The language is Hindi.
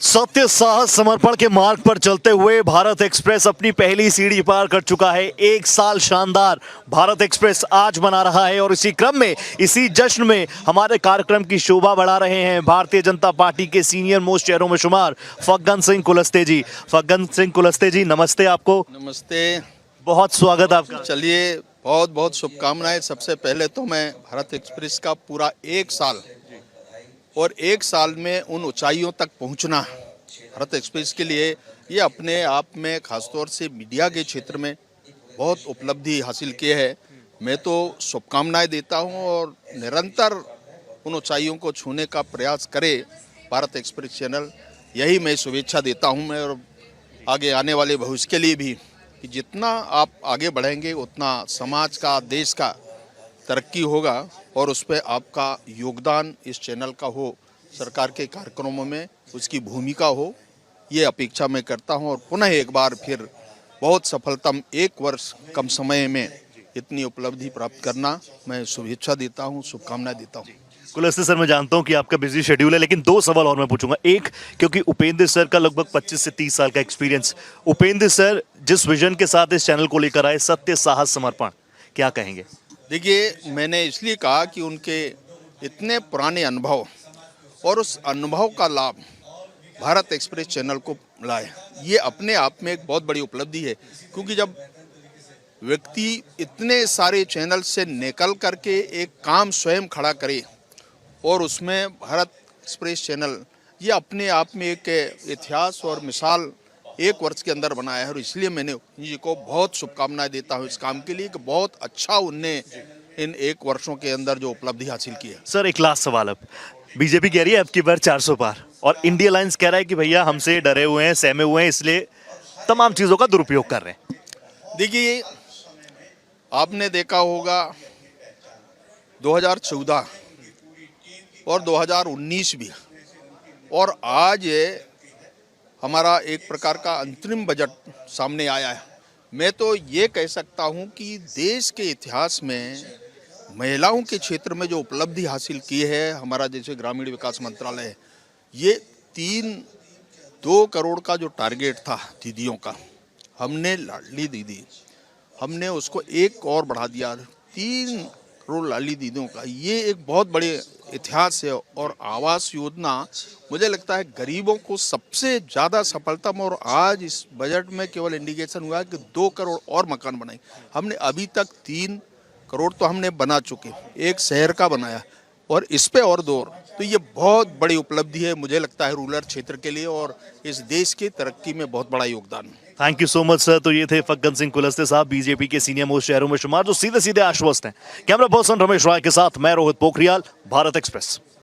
सत्य साहस समर्पण के मार्ग पर चलते हुए भारत एक्सप्रेस अपनी पहली सीढ़ी पार कर चुका है। 1 साल शानदार भारत एक्सप्रेस आज मना रहा है और इसी क्रम में, इसी जश्न में हमारे कार्यक्रम की शोभा बढ़ा रहे हैं भारतीय जनता पार्टी के सीनियर मोस्ट चेहरों में शुमार फग्गन सिंह कुलस्ते जी। फग्गन सिंह कुलस्ते जी, नमस्ते आपको। नमस्ते, बहुत स्वागत आपका। चलिए बहुत बहुत शुभकामनाएं। सबसे पहले तो मैं भारत एक्सप्रेस का पूरा 1 साल और 1 साल में उन ऊंचाइयों तक पहुंचना भारत एक्सप्रेस के लिए ये अपने आप में खासतौर से मीडिया के क्षेत्र में बहुत उपलब्धि हासिल की है। मैं तो शुभकामनाएं देता हूं और निरंतर उन ऊंचाइयों को छूने का प्रयास करे भारत एक्सप्रेस चैनल, यही मैं शुभेच्छा देता हूं मैं। और आगे आने वाले भविष्य के लिए भी कि जितना आप आगे बढ़ेंगे उतना समाज का, देश का तरक्की होगा और उस पर आपका योगदान इस चैनल का हो, सरकार के कार्यक्रमों में उसकी भूमिका हो, ये अपेक्षा मैं करता हूं। और पुनः एक बार फिर बहुत सफलतम 1 वर्ष कम समय में इतनी उपलब्धि प्राप्त करना मैं शुभेच्छा देता हूं, शुभकामनाएं देता हूं। कुलस्ते सर, मैं जानता हूं कि आपका बिजी शेड्यूल है, लेकिन 2 सवाल और मैं पूछूंगा। एक, क्योंकि उपेंद्र सर का लगभग 25 से 30 साल का एक्सपीरियंस, उपेंद्र सर जिस विजन के साथ इस चैनल को लेकर आए, सत्य साहस समर्पण, क्या कहेंगे? देखिए, मैंने इसलिए कहा कि उनके इतने पुराने अनुभव और उस अनुभव का लाभ भारत एक्सप्रेस चैनल को लाए, ये अपने आप में एक बहुत बड़ी उपलब्धि है। क्योंकि जब व्यक्ति इतने सारे चैनल से निकल करके एक काम स्वयं खड़ा करे और उसमें भारत एक्सप्रेस चैनल ये अपने आप में एक इतिहास और मिसाल 1 वर्ष के अंदर बनाया है। और इसलिए मैंने जी को बहुत शुभकामनाएं देता हूं इस काम के लिए कि बहुत अच्छा उनने इन 1 वर्षों के अंदर जो उपलब्धि हासिल की है। सर, एक लास्ट सवाल। अब बीजेपी कह रही है अब की बार 400 पार, और इंडिया अलायंस कह रहा है कि भैया हमसे डरे हुए हैं, सहमे हुए हैं, इसलिए तमाम चीजों का दुरुपयोग कर रहे हैं। देखिए, आपने देखा होगा 2014 और 2019 भी, और आज हमारा एक प्रकार का अंतरिम बजट सामने आया है। मैं तो ये कह सकता हूँ कि देश के इतिहास में महिलाओं के क्षेत्र में जो उपलब्धि हासिल की है, हमारा जैसे ग्रामीण विकास मंत्रालय है, ये 2 करोड़ का जो टारगेट था दीदियों का, हमने लाडली दीदी, हमने उसको 1 और बढ़ा दिया, 3 करोड़ लाडली दीदियों का। ये एक बहुत बड़े इतिहास है। और आवास योजना मुझे लगता है गरीबों को सबसे ज़्यादा सफलतम, और आज इस बजट में केवल इंडिकेशन हुआ है कि 2 करोड़ और मकान बनाए। हमने अभी तक 3 करोड़ तो हमने बना चुके, 1 शहर का बनाया और इस पे और 2। तो ये बहुत बड़ी उपलब्धि है मुझे लगता है रूरल क्षेत्र के लिए, और इस देश की तरक्की में बहुत बड़ा योगदान है। Thank you so much sir. तो ये थे फग्गन सिंह कुलस्ते साहब, बीजेपी के सीनियर मोस्ट शहरों में शुमार, जो सीधे सीधे आश्वस्त हैं। कैमरा पर्सन रमेश राय के साथ मैं रोहित पोखरियाल, भारत एक्सप्रेस।